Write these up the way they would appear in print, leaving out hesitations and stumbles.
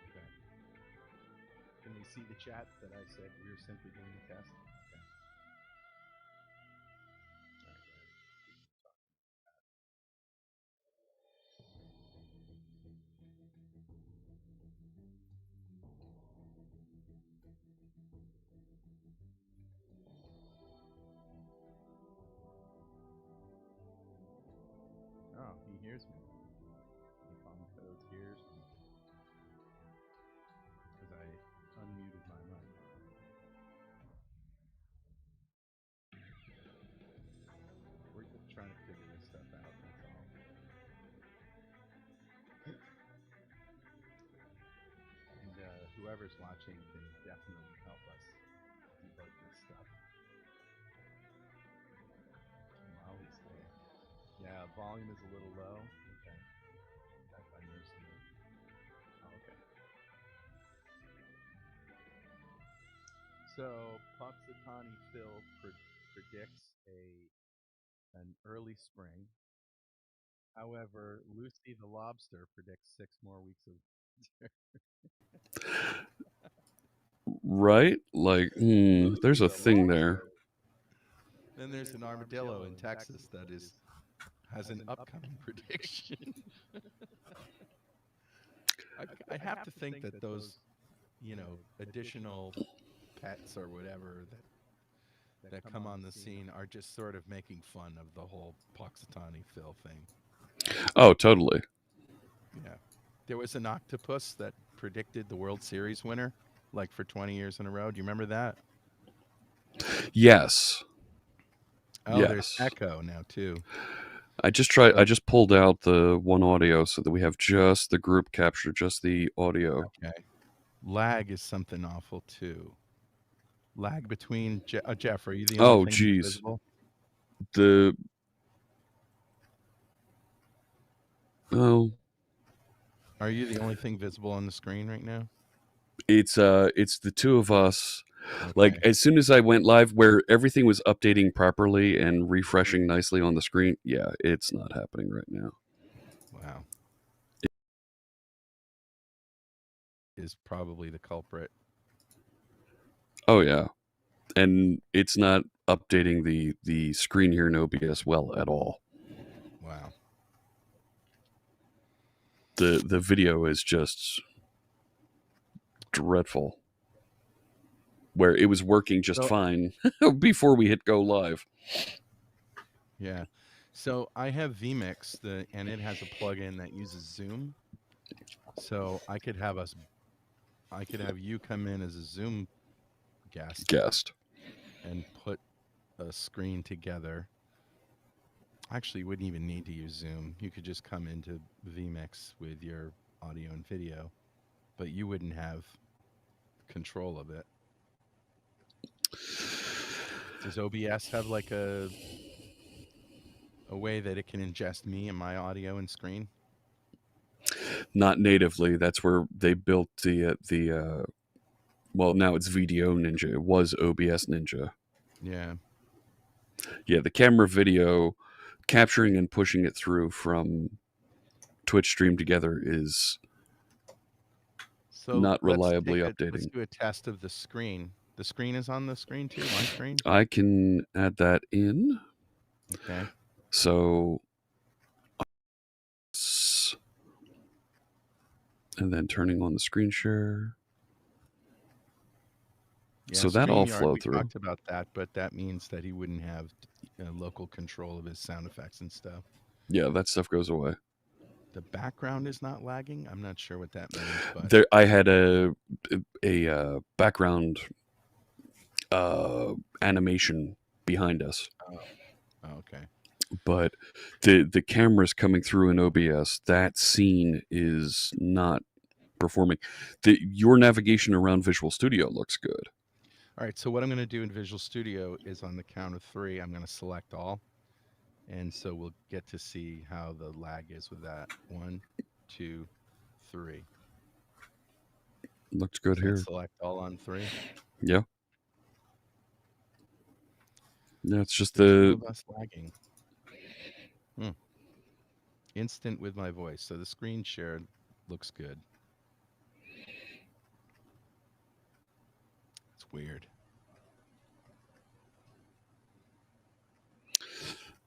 Okay. Can they see the chat that I said we were simply doing a test? Okay. All right, oh, he hears me. Phone codes hears me because I unmuted my mic. We're just trying to figure this stuff out. That's all. And whoever's watching can definitely help us debug this stuff while we stay. Yeah, volume is a little low. Okay, that's understood. Oh, okay. So Puxatani Phil predicts an early spring. However, Lucy the lobster predicts 6 more weeks of Right? Like, there's Lucy a the thing there. lobster. Then there's an armadillo in Texas that has an upcoming prediction. I have to think that those, additional pets or whatever that come on the scene are just sort of making fun of the whole Puxatani Phil thing. Oh, totally. Yeah. There was an octopus that predicted the World Series winner, like for 20 years in a row. Do you remember that? Yes. Oh, there's Yes. echo now too. I just pulled out the one audio so that we have just the group capture, just the audio. Okay. Lag is something awful too. Lag between Jeff. Are you the only thing geez. visible? The oh, Are you the only thing visible on the screen right now? it's the two of us. Okay. Like as soon as I went live, where everything was updating properly and refreshing nicely on the screen, yeah, it's not happening right now. Wow. Is probably the culprit. Oh yeah, and it's not updating the screen here in OBS well at all. Wow. The video is just dreadful. Where it was working just fine before we hit go live. Yeah. So I have vMix, and it has a plugin that uses Zoom. So I could have you come in as a Zoom guest and put a screen together. Actually, you wouldn't even need to use Zoom. You could just come into vMix with your audio and video, but you wouldn't have control of it. Does OBS have like a way that it can ingest me and my audio and screen? Not natively. That's where they built well, now it's VDO Ninja. It was OBS Ninja. Yeah. Yeah, the camera video capturing and pushing it through from Twitch Stream Together is not reliably updating. Let's do a test of the screen. The screen is on the screen too, my screen? I can add that in. Okay. So, and then turning on the screen share. Yeah, so that all flow we through. talked about that, but that means that he wouldn't have local control of his sound effects and stuff. Yeah, that stuff goes away. The background is not lagging. I'm not sure what that means, but there, I had a background animation behind us. Oh, okay. But the cameras coming through in OBS, that scene is not performing. Your navigation around Visual Studio looks good. All right. So what I'm going to do in Visual Studio is on the count of 3, I'm going to select all. And so we'll get to see how the lag is with that. 1, 2, 3. Looks good Does that here. select all on 3? Yeah. Yeah, it's just The two the of us lagging. Instant with my voice. So the screen share looks good. It's weird.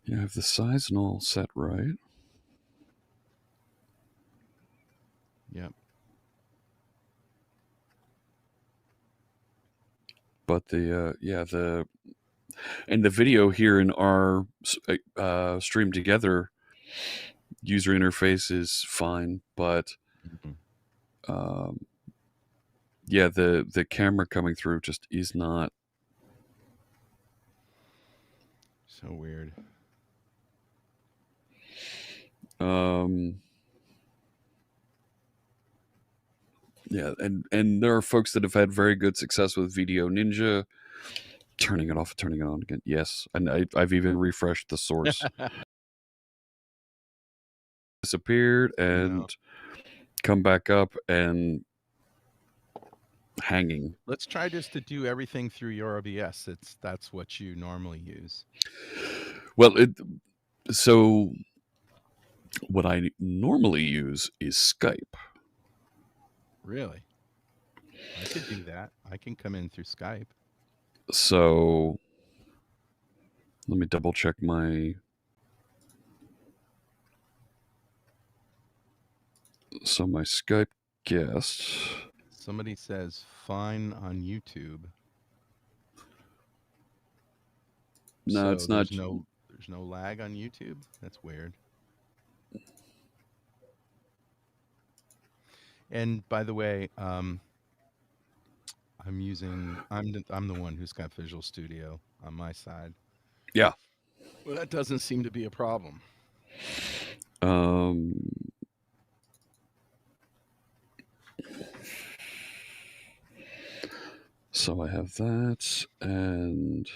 you have the size and all set right. Yep. But the and the video here in our stream together user interface is fine, but yeah, the camera coming through just is not. So weird. Yeah, and there are folks that have had very good success with Video Ninja, turning it off, turning it on again. Yes, and I've even refreshed the source. Disappeared and come back up and hanging. Let's try just to do everything through your OBS. That's what you normally use. Well, so what I normally use is Skype. Really? I could do that. I can come in through Skype. So let me double check my. So my Skype guest. Somebody says fine on YouTube. No, so it's not. There's no lag on YouTube. That's weird. And by the way, I'm the one who's got Visual Studio on my side. Yeah. Well, that doesn't seem to be a problem. So I have that, and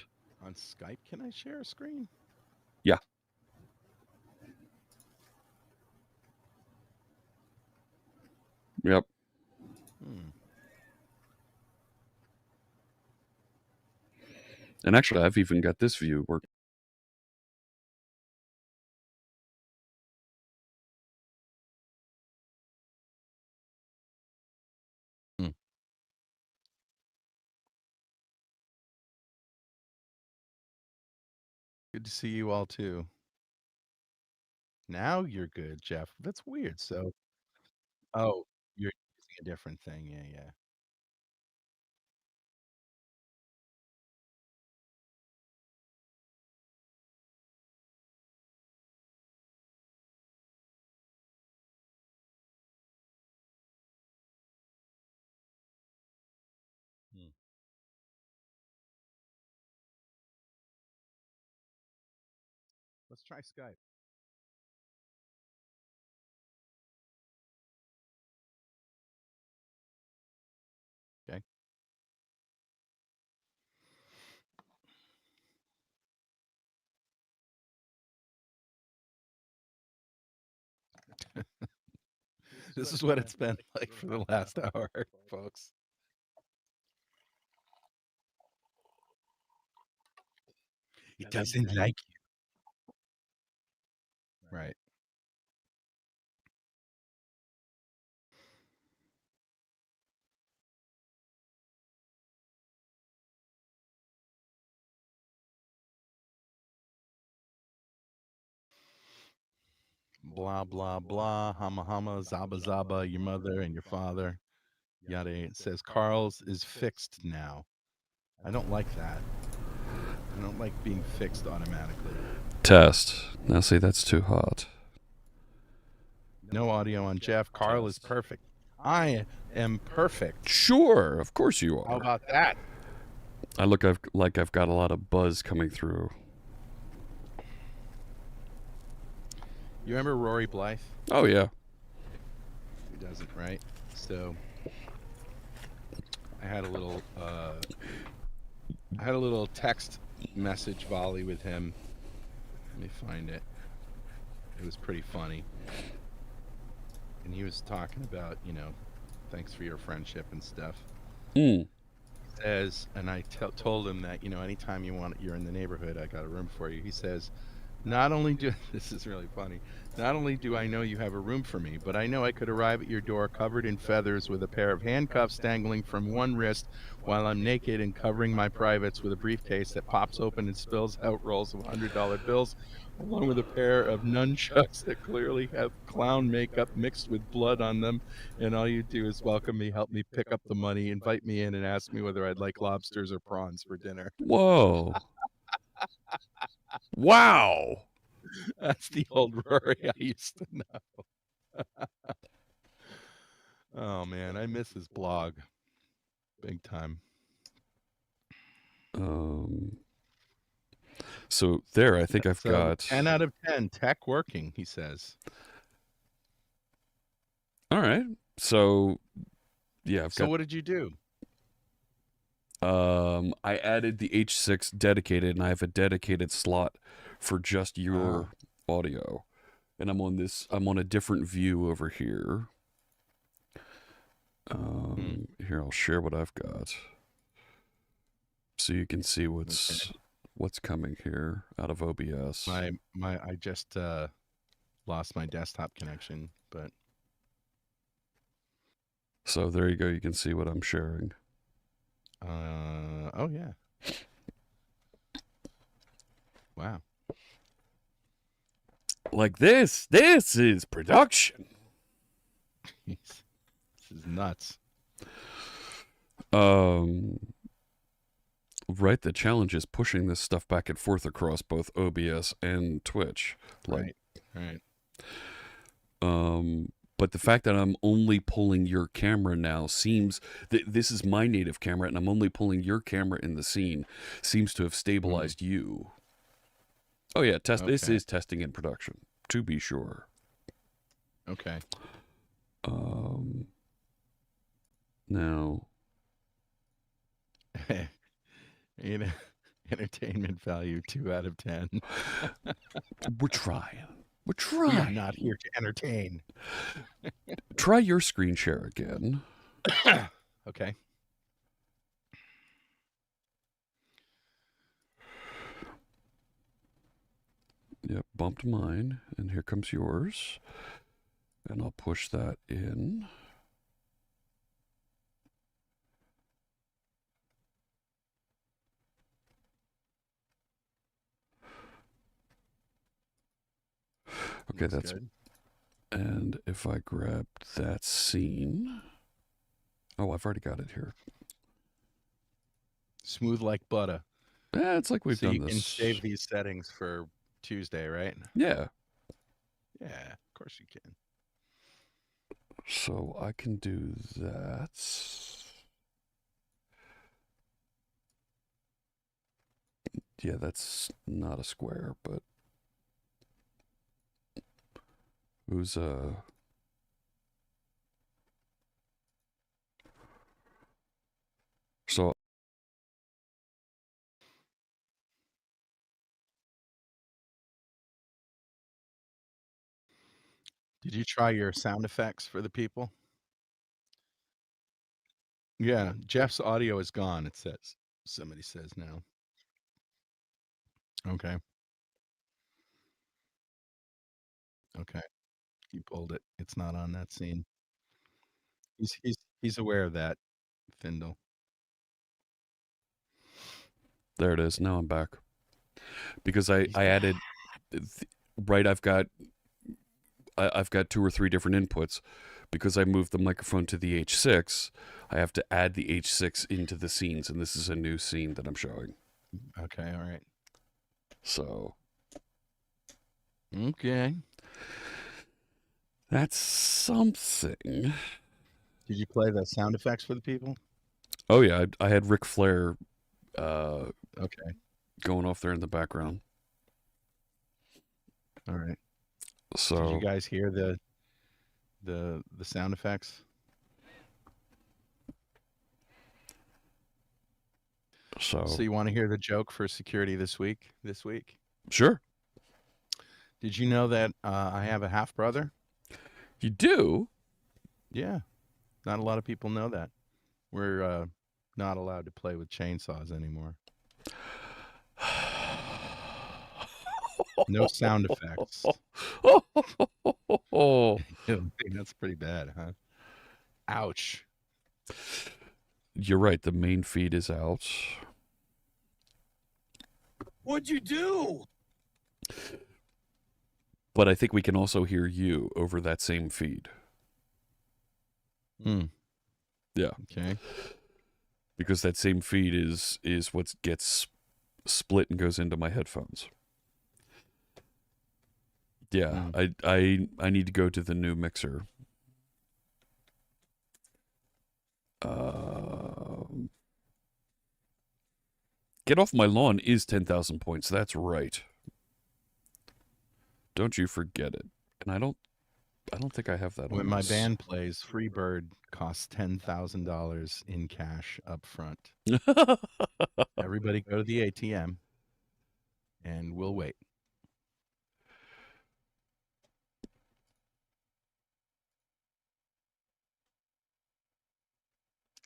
on Skype, can I share a screen? Yeah. Yep. And actually, I've even got this view working. Good to see you all too. Now you're good, Jeff. That's weird. So, oh, you're using a different thing. Yeah. Let's try Skype. Okay. This is what it's been like for the last hour, folks. It doesn't like you. Right. Blah, blah, blah. Hama, hama, zaba, zaba, your mother and your father. Yada. It says Carl's is fixed now. I don't like that. I don't like being fixed automatically. Test. Now, see, that's too hot. No audio on Jeff. Carl is perfect. I am perfect. Sure, of course you are. How about that? I look like I've got a lot of buzz coming through. You remember Rory Blythe? Oh yeah. Who doesn't, right? So I had a little text message volley with him. Let me find it. It was pretty funny. And he was talking about, thanks for your friendship and stuff. Mm. Says, and I told him that, anytime you're in the neighborhood, I got a room for you. He says, not only do, this is really funny, not only do I know you have a room for me, but I know I could arrive at your door covered in feathers with a pair of handcuffs dangling from one wrist while I'm naked and covering my privates with a briefcase that pops open and spills out rolls of $100 bills, along with a pair of nunchucks that clearly have clown makeup mixed with blood on them. And all you do is welcome me, help me pick up the money, invite me in, and ask me whether I'd like lobsters or prawns for dinner. Whoa. Wow. That's the old Rory I used to know. Oh man, I miss his blog big time. So there, I think I've So got 10 out of 10 tech working, he says. All right. So yeah, I've So got what did you do? I added the H6 dedicated, and I have a dedicated slot for just your audio. And I'm on a different view over here. Here, I'll share what I've got, so you can see what's coming here out of OBS. I just lost my desktop connection, but so there you go. You can see what I'm sharing. Oh yeah. Wow. Like this is production. This is nuts. Right, the challenge is pushing this stuff back and forth across both OBS and Twitch. Right. But the fact that I'm only pulling your camera now seems that this is my native camera, and I'm only pulling your camera in the scene seems to have stabilized you. Oh yeah, This is testing in production, to be sure. Okay. Now, entertainment value 2 out of 10. We're trying. We are not here to entertain. Try your screen share again. Okay. Yep, bumped mine, and here comes yours. And I'll push that in. Okay, that's good. And if I grab that scene, oh, I've already got it here. Smooth like butter. Yeah, it's like we've done this. So you can save these settings for Tuesday, right? Yeah. Yeah, of course you can. So I can do that. Yeah, that's not a square, but who's so Did you try your sound effects for the people? Yeah, Jeff's audio is gone, it says. Somebody says now. Okay. Okay. He pulled it. It's not on that scene. He's aware of that, Findle. There it is. Now I'm back. Because I added right, I've got 2 or 3 different inputs. Because I moved the microphone to the H6, I have to add the H6 into the scenes, and this is a new scene that I'm showing. Okay, all right. So. Okay. That's something. Did you play the sound effects for the people? Oh, yeah. I had Ric Flair Okay. going off there in the background. All right. Did So you guys hear the sound effects? So you want to hear the joke for security this week? Sure. Did you know that I have a half brother? You do? Yeah. Not a lot of people know that. We're not allowed to play with chainsaws anymore. No sound effects. That's pretty bad, huh? Ouch. You're right. The main feed is out. What'd you do? But I think we can also hear you over that same feed. Yeah. Okay. Because that same feed is what gets split and goes into my headphones. Yeah, I need to go to the new mixer. Get Off My Lawn is 10,000 points. That's right. Don't you forget it. And I don't think I have that When on my this. band plays, Freebird costs $10,000 in cash up front. Everybody go to the ATM, and we'll wait.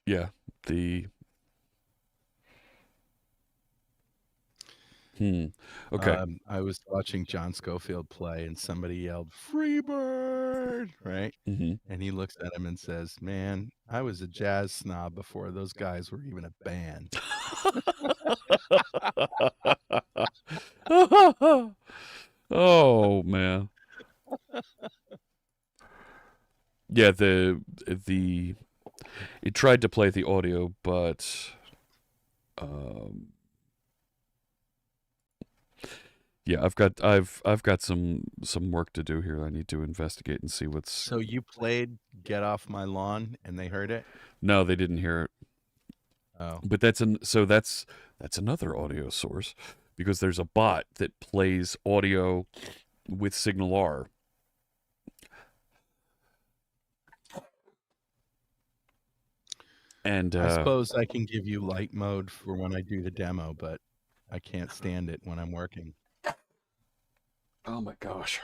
Yeah, okay. I was watching John Schofield play, and somebody yelled, "Freebird!" Right? And he looks at him and says, "Man, I was a jazz snob before those guys were even a band." Oh man. Yeah, it tried to play the audio, but yeah, I've got some work to do here. I need to investigate and see what's. So you played "Get Off My Lawn" and they heard it? No, they didn't hear it. Oh. But that's another audio source, because there's a bot that plays audio with Signal R. And I suppose I can give you light mode for when I do the demo, but I can't stand it when I'm working. Oh my gosh.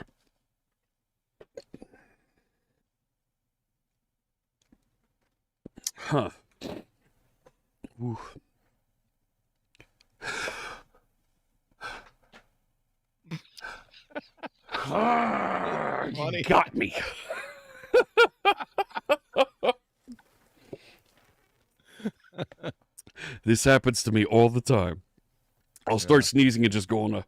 Huh. Ooh. You got me. This happens to me all the time. I'll start sneezing and just go on a.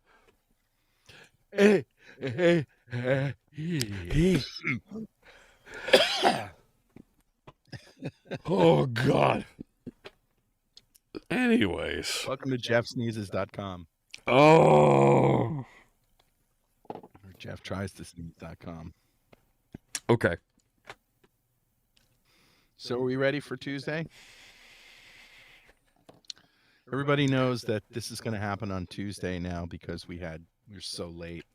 Oh God. Anyways. Welcome to jeffsneezes.com. Oh. Or jefftries-to-sneeze.com. Okay. So are we ready for Tuesday? Everybody knows that this is going to happen on Tuesday now because we're so late.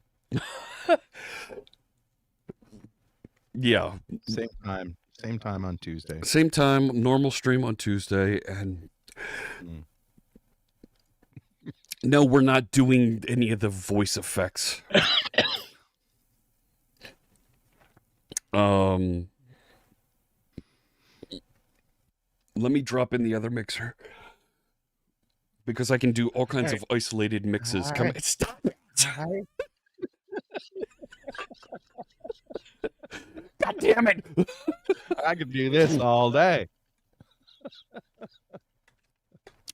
Yeah. Same time on Tuesday. Same time, normal stream on Tuesday, and no, we're not doing any of the voice effects. Let me drop in the other mixer, because I can do all kinds of isolated mixes. Come on, stop it. God damn it. I could do this all day.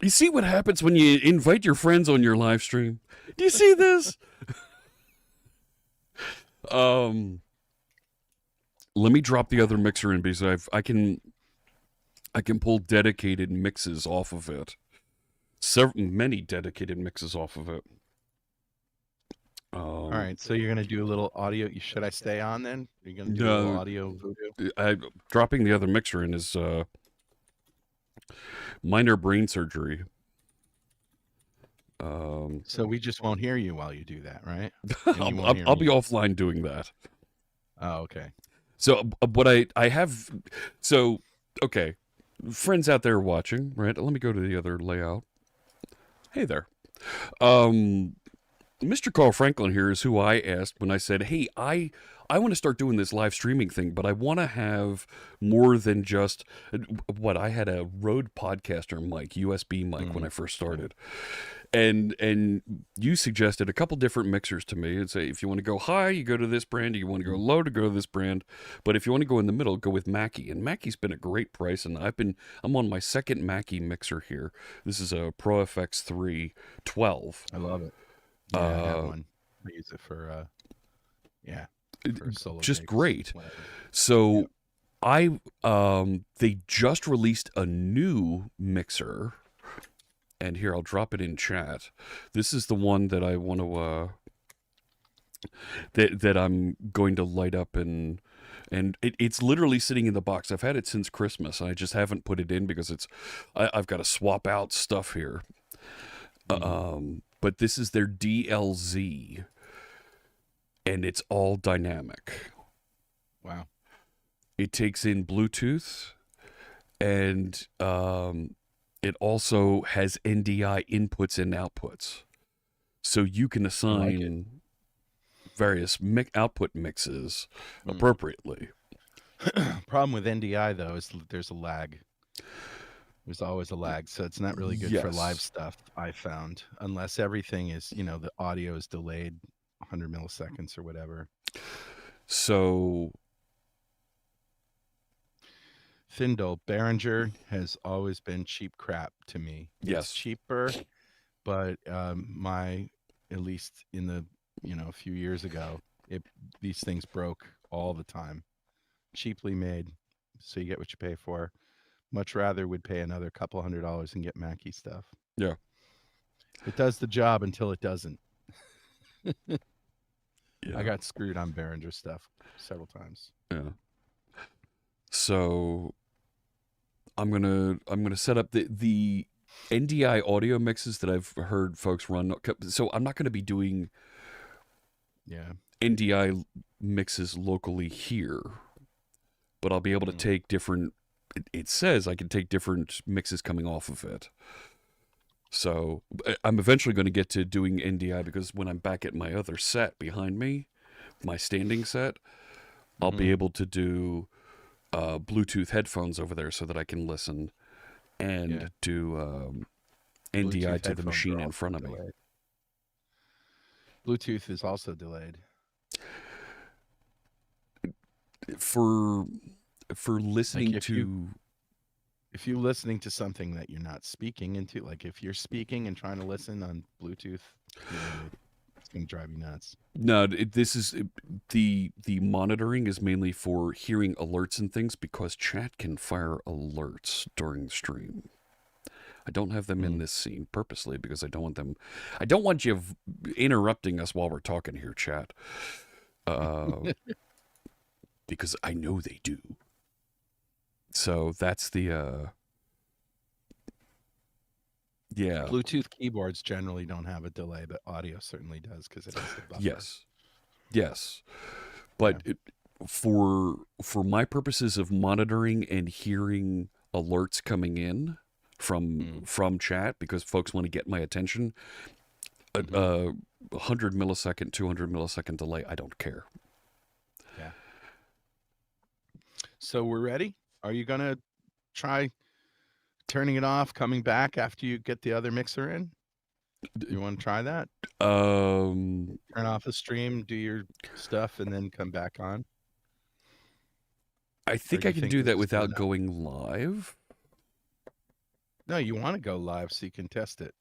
You see what happens when you invite your friends on your live stream? Do you see this? Let me drop the other mixer in, because I can pull dedicated mixes off of it. Many dedicated mixes off of it. All right, so you're going to do a little audio. Should I stay on then? Are you going to do a little audio voodoo? Dropping the other mixer in is minor brain surgery. So we just won't hear you while you do that, right? And you won't hear I'll me. be offline doing that. Oh, okay. So what I have, so okay, friends out there watching, right? Let me go to the other layout. Hey there. Mr. Carl Franklin here is who I asked when I said, hey, I want to start doing this live streaming thing, but I want to have more than just what I had a Rode Podcaster mic, USB mic when I first started. And you suggested a couple different mixers to me and say, if you want to go high, you go to this brand. If you want to go low, to go to this brand. But if you want to go in the middle, go with Mackie. And Mackie's been a great price. And I'm on my second Mackie mixer here. This is a Pro FX 3 12. I love it. Yeah, I have one. I use it for for solo just gigs, great. whatever. So they just released a new mixer. And here, I'll drop it in chat. This is the one that I want to that I'm going to light up, and it's literally sitting in the box. I've had it since Christmas, and I just haven't put it in because I've got to swap out stuff here. But this is their DLZ, and it's all dynamic. Wow. It takes in Bluetooth, and it also has NDI inputs and outputs. So you can assign various output mixes appropriately. Problem with NDI, though, is there's a lag. There's always a lag. So it's not really good for live stuff, I found. Unless everything is, the audio is delayed 100 milliseconds or whatever. So... Thindle, Behringer has always been cheap crap to me. Yes. It's cheaper, but at least in the, a few years ago, these things broke all the time. Cheaply made, so you get what you pay for. Much rather would pay another couple $100 and get Mackie stuff. Yeah. It does the job until it doesn't. Yeah. I got screwed on Behringer stuff several times. Yeah. So I'm gonna set up the NDI audio mixes that I've heard folks run. So I'm not gonna be doing NDI mixes locally here, but I'll be able to take different. It says I can take different mixes coming off of it. So I'm eventually going to get to doing NDI because when I'm back at my other set behind me, my standing set, I'll be able to do Bluetooth headphones over there so that I can listen and do NDI to the machine in front of me. Bluetooth is also delayed. For listening to... If you're listening to something that you're not speaking into, like if you're speaking and trying to listen on Bluetooth, it's going to drive you nuts. No, this is the monitoring is mainly for hearing alerts and things because chat can fire alerts during the stream. I don't have them in this scene purposely because I don't want you interrupting us while we're talking here, chat. Because I know they do. So that's the Bluetooth keyboards generally don't have a delay, but audio certainly does because it has the buffer. Yes. But for my purposes of monitoring and hearing alerts coming in from chat because folks want to get my attention, 100 millisecond, 200 millisecond delay, I don't care. Yeah. So we're ready? Are you going to try turning it off, coming back after you get the other mixer in? You want to try that? Turn off the stream, do your stuff, and then come back on? I think I can do that without going live. No, you want to go live so you can test it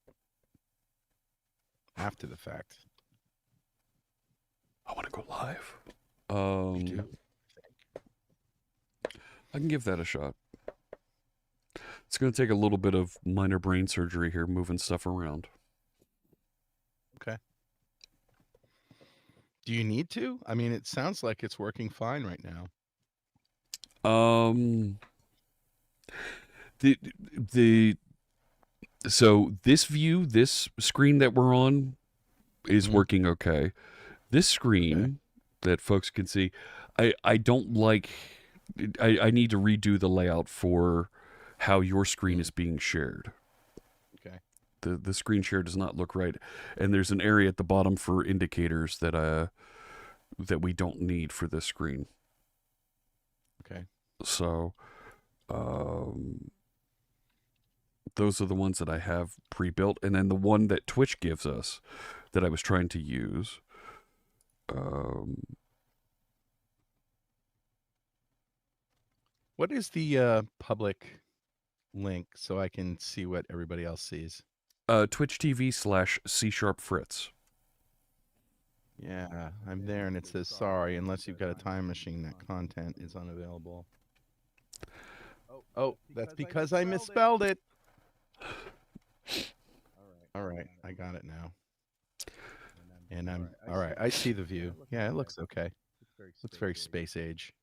after the fact. I want to go live. You do? I can give that a shot. It's going to take a little bit of minor brain surgery here, moving stuff around. Okay. Do you need to? I mean, it sounds like it's working fine right now. The So this view, this screen that we're on, is Mhm. working okay. This screen that folks can see, I don't like. I need to redo the layout for how your screen is being shared. Okay. The screen share does not look right, and there's an area at the bottom for indicators that we don't need for this screen. Okay. So those are the ones that I have pre-built, and then the one that Twitch gives us that I was trying to use. What is the public link so I can see what everybody else sees? Twitch TV/C# Fritz. Yeah, I'm there, and it says sorry, unless you've got a time machine, that content is unavailable. Oh, that's because I misspelled it. All right, I got it now. And I'm all right. I see the view. Yeah, it looks okay. Looks very space age.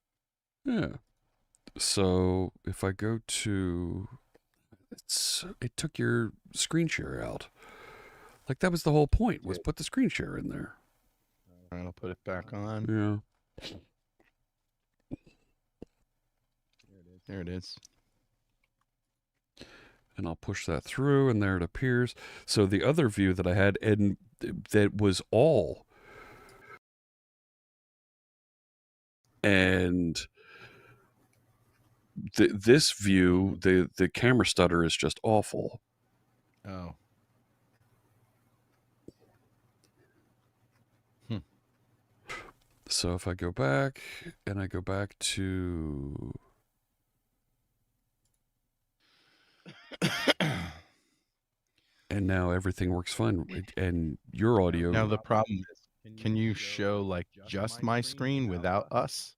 Yeah. So if I go to, it took your screen share out. Like that was the whole point, was put the screen share in there. All right, I'll put it back on. Yeah. There it is. And I'll push that through, and there it appears. So the other view that I had, and that was all, and this view, the camera stutter is just awful. Oh. So if I go back, and I go back to... and now everything works fine. And your audio... Now the problem is, can you show like just my screen without us?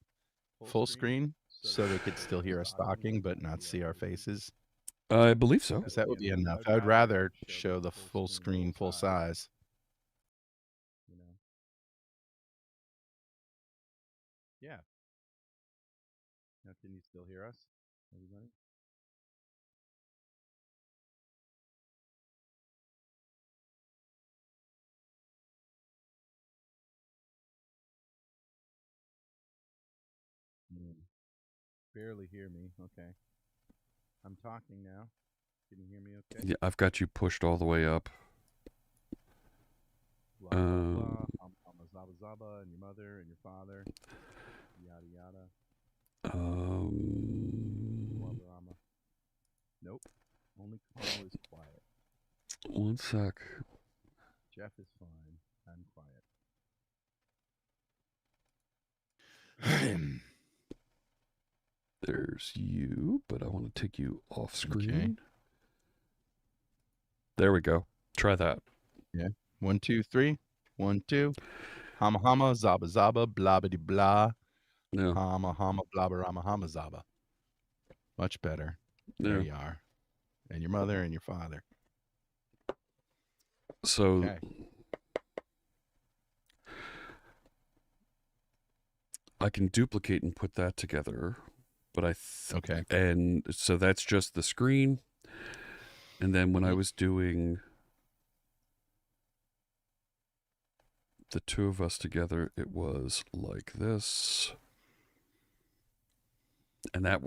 Full screen? So they could still hear us talking but not see our faces? I believe so. Because that would be enough. I would rather show the full screen, full size. Yeah. Now, can you still hear us, everybody? Barely hear me. Okay. I'm talking now. Can you hear me okay? Yeah, I've got you pushed all the way up. Blah, blah, blah. Zaba zaba, and your mother and your father. Yada yada. Nope. Only Carl is quiet. One sec. Jeff is fine. I'm quiet. There's you, but I want to take you off screen. Okay. There we go. Try that. Yeah. 1, 2, 3. 1, 2. Hama hama, zaba zaba, blah blah blah. No. Hama hama, blabba rama hama zaba. Much better. No. There you are. And your mother and your father. So okay. I can duplicate and put that together, but okay. And so that's just the screen. And then when I was doing the two of us together, it was like this. And that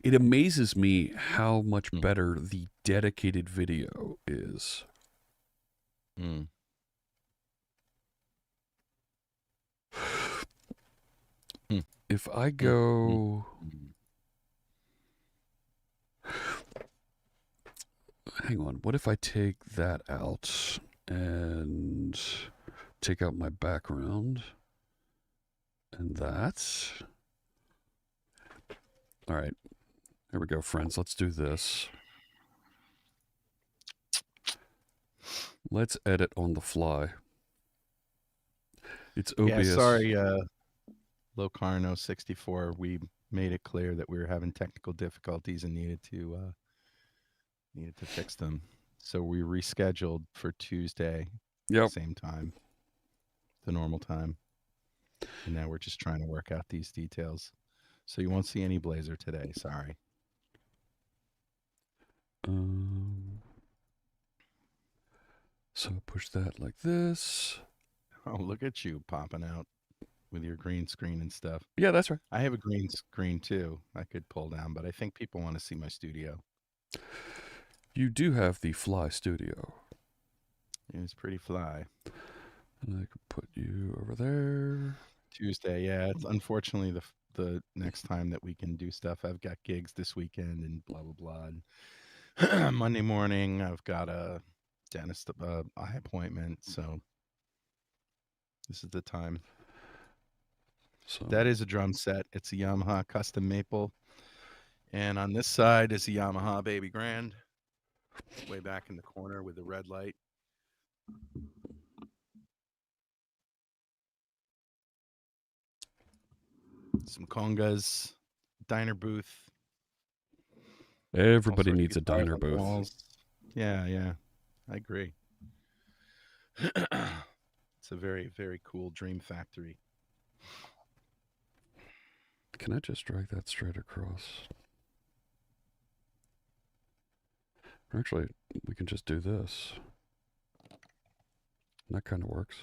it amazes me how much better the dedicated video is. If I go... Hang on. What if I take that out and take out my background and that? All right. Here we go, friends. Let's do this. Let's edit on the fly. It's OBS. Yeah, sorry, Locarno 64. We made it clear that we were having technical difficulties and needed to fix them. So we rescheduled for Tuesday. Yep. Same time. The normal time. And now we're just trying to work out these details. So you won't see any Blazor today. Sorry. So push that like this. Oh, look at you popping out with your green screen and stuff. Yeah, that's right. I have a green screen too. I could pull down, but I think people want to see my studio. You do have the Fly Studio. It's pretty fly. And I could put you over there. Tuesday, yeah. It's unfortunately the next time that we can do stuff. I've got gigs this weekend and blah blah blah. And Monday morning, I've got a dentist eye appointment, so this is the time. So That is a drum set. It's a Yamaha custom maple, and on this side is a Yamaha Baby Grand, way back in the corner with the red light. Some congas, diner booth. everybody all sorts of needs a guitars diner on the booth. walls. Yeah, I agree. It's a very, very cool dream factory. Can I just drag that straight across? Actually, we can just do this. That kind of works.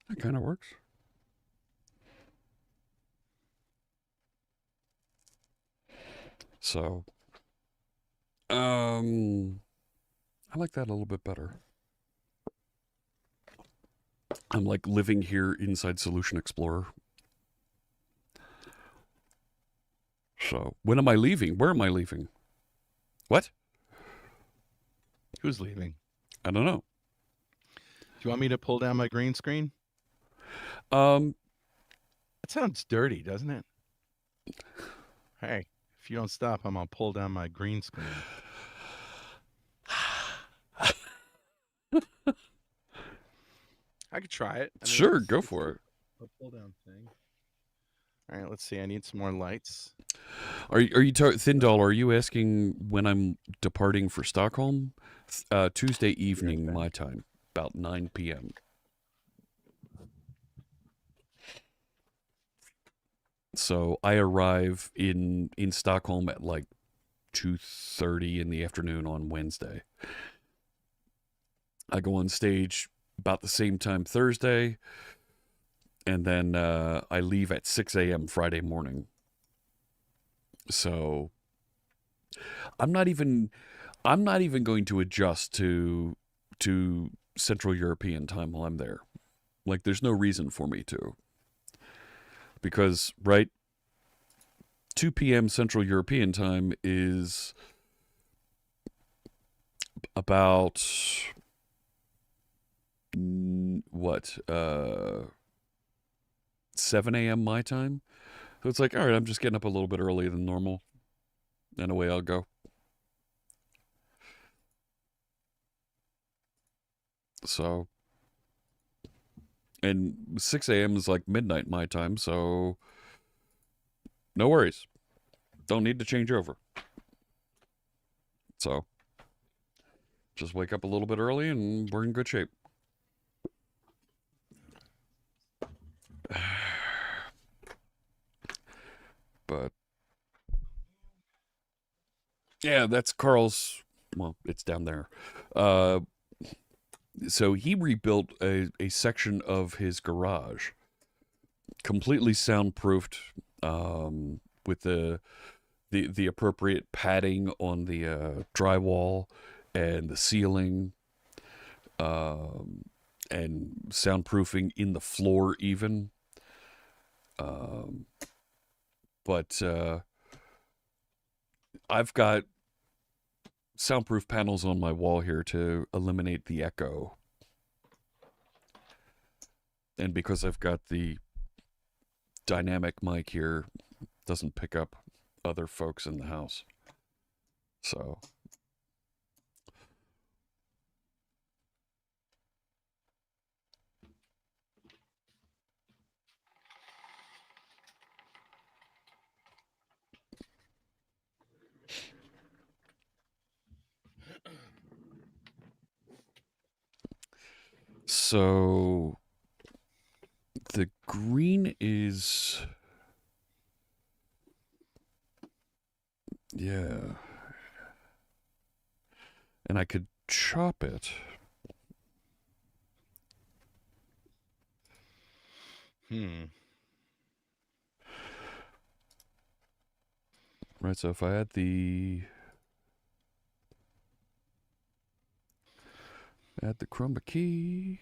That kind of works. So, I like that a little bit better. I'm like living here inside Solution Explorer. So, when am I leaving? Where am I leaving? What? Who's leaving? I don't know. Do you want me to pull down my green screen? Um, That sounds dirty, doesn't it? Hey, if you don't stop, I'm gonna pull down my green screen. I could try it. I mean, sure, it's- go it's for it. a pull down thing. All right, let's see. I need some more lights. Are you Thindall? Are you asking when I'm departing for Stockholm? Tuesday evening, Okay. my time, about 9 p.m. So I arrive in Stockholm at like 2:30 in the afternoon on Wednesday. I go on stage about the same time Thursday, and then I leave at 6 a.m. Friday morning. So I'm not even going to adjust to Central European time while I'm there. Like there's no reason for me to. Because, right, 2 p.m. Central European time is about 7 a.m. my time. So it's like, all right, I'm just getting up a little bit earlier than normal, and away I'll go. So, and 6 a.m. is like midnight my time, so no worries. Don't need to change over. So, just wake up a little bit early and we're in good shape. But, yeah, that's Carl's. Well, it's down there. So he rebuilt a section of his garage, completely soundproofed, with the appropriate padding on the drywall and the ceiling, and soundproofing in the floor even. But I've got soundproof panels on my wall here to eliminate the echo. And because I've got the dynamic mic here, it doesn't pick up other folks in the house. So So the green is, yeah. And I could chop it. Right, so if I add the chroma key.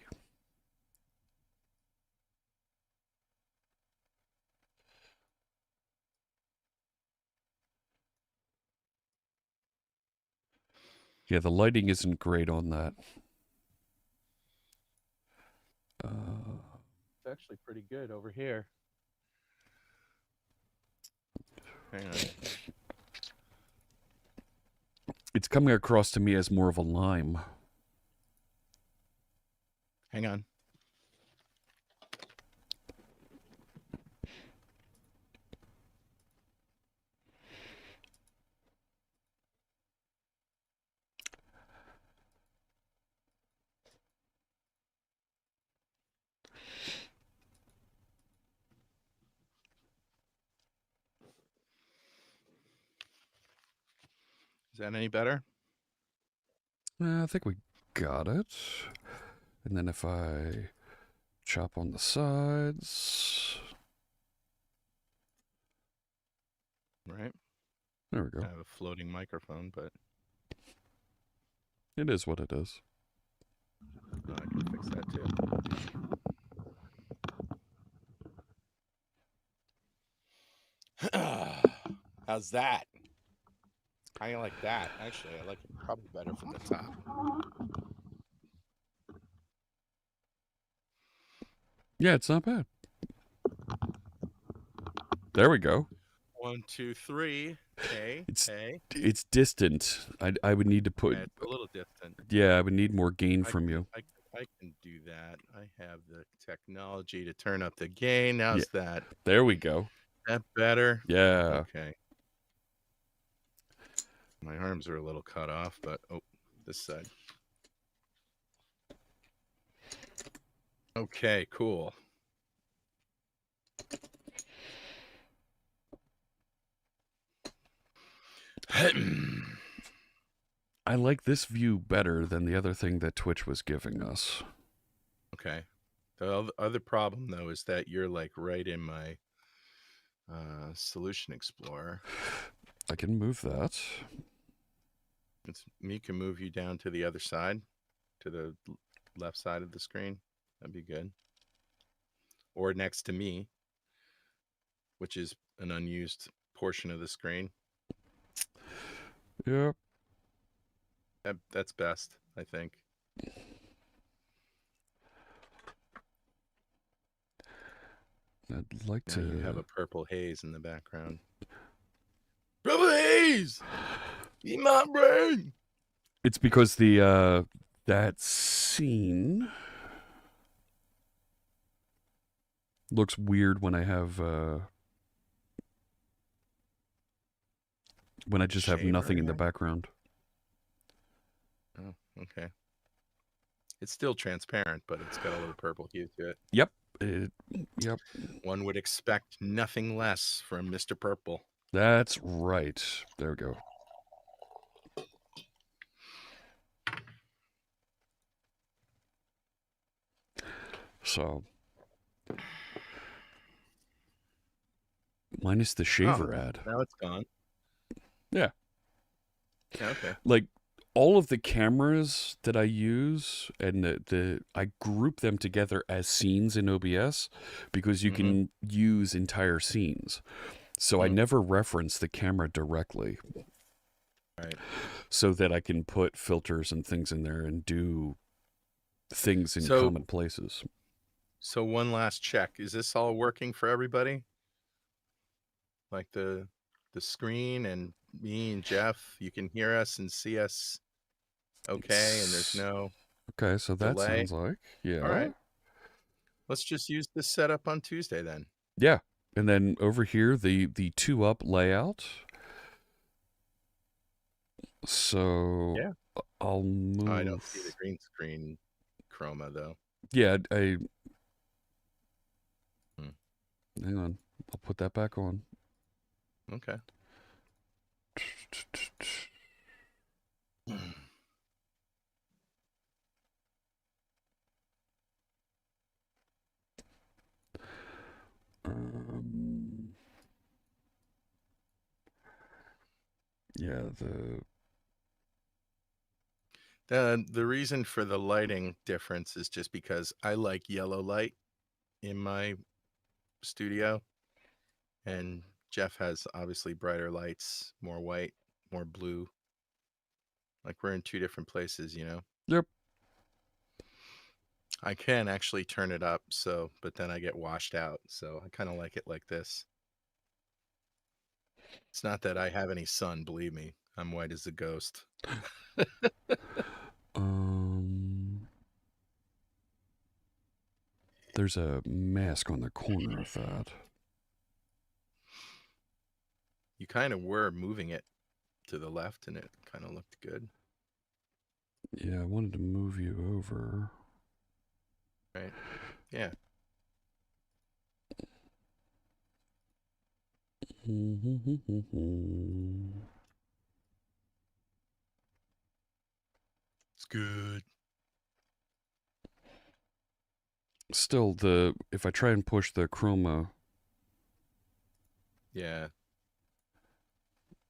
Yeah, the lighting isn't great on that. It's actually pretty good over here. Hang on. It's coming across to me as more of a lime. Hang on. Is that any better? I think we got it. And then if I chop on the sides. Right. There we go. I have a floating microphone, but It is what it is. I can fix that too. How's that? I like that. Actually, I like it probably better from the top. Yeah, it's not bad. There we go. 1, 2, 3. Hey, hey. It's distant. I would need to put. Yeah, it's a little distant. Yeah, I would need more gain from you. I can do that. I have the technology to turn up the gain. How's that? There we go. That better? Yeah. Okay. My arms are a little cut off, but this side. Okay, cool. I like this view better than the other thing that Twitch was giving us. Okay. The other problem, though, is that you're like right in my Solution Explorer. I can move that. Me can move you down to the other side, to the left side of the screen. That'd be good. Or next to me, which is an unused portion of the screen. Yep. That's best, I think. I'd like to. You have a to. purple haze in the background. Purple haze in my brain. It's because the that scene looks weird when I have when I just have nothing in the background. Oh, okay. It's still transparent, but it's got a little purple hue to it. Yep. Yep. One would expect nothing less from Mr. Purple. That's right. There we go. So, minus the shaver ad. Now it's gone. Yeah. Okay. Like all of the cameras that I use, and I group them together as scenes in OBS because you can use entire scenes. So I never reference the camera directly. Right. So that I can put filters and things in there and do things in common places. So one last check. Is this all working for everybody? Like the screen and me and Jeff, you can hear us and see us okay, and there's no Okay, so that delay. sounds like, yeah. All right. Let's just use this setup on Tuesday then. Yeah. And then over here, the 2-up layout. So yeah. I'll move. I don't see the green screen chroma though. Yeah, hang on. I'll put that back on. Okay. Yeah, The reason for the lighting difference is just because I like yellow light in my studio, and Jeff has obviously brighter lights, more white, more blue. Like we're in two different places, you know. Yep. I can actually turn it up, so but then I get washed out. So I kind of like it like this. It's not that I have any sun, believe me. I'm white as a ghost. There's a mask on the corner of that. You kind of were moving it to the left, and it kind of looked good. Yeah, I wanted to move you over. Right. Yeah. It's good. Still, if I try and push the chroma, Yeah.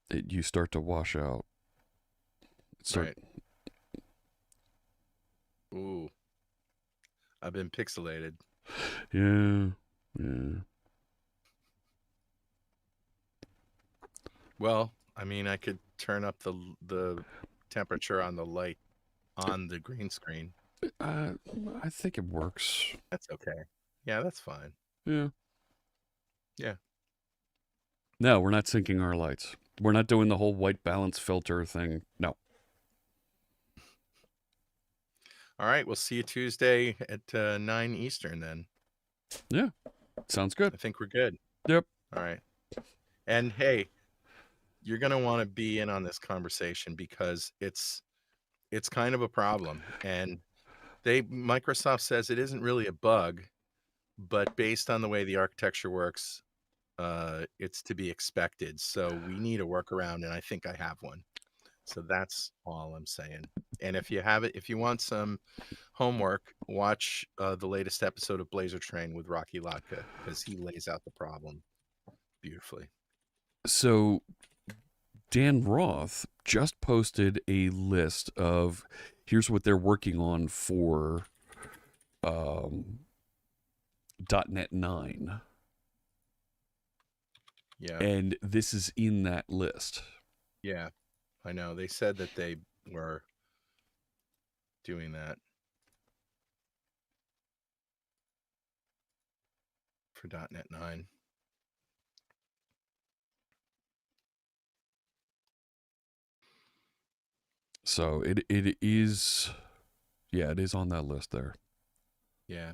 you start to wash out. Right. Ooh. I've been pixelated. Yeah. Yeah. Well, I mean, I could turn up the temperature on the light on the green screen. I think it works. That's okay. Yeah, that's fine. Yeah. Yeah. No, we're not syncing our lights. We're not doing the whole white balance filter thing. No. All right. We'll see you Tuesday at 9 Eastern then. Yeah. Sounds good. I think we're good. Yep. All right. And hey, you're going to want to be in on this conversation because it's kind of a problem. And Microsoft says it isn't really a bug, but based on the way the architecture works, it's to be expected. So we need a workaround, and I think I have one. So that's all I'm saying. And if you want some homework, watch the latest episode of Blazor Train with Rocky Latka, because he lays out the problem beautifully. So Dan Roth just posted a list of here's what they're working on for .NET 9. Yeah. And this is in that list. Yeah, I know. They said that they were doing that for .NET 9. So it is, yeah, it is on that list there. Yeah.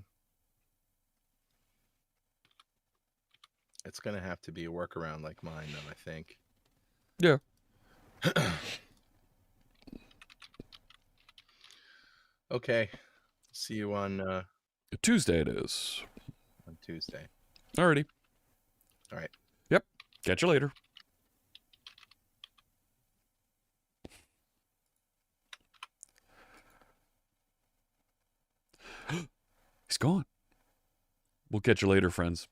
It's going to have to be a workaround like mine, though, I think. Yeah. Okay. See you on Tuesday it is. on Tuesday. Alrighty. All right. Yep. Catch you later. He's gone. We'll catch you later, friends.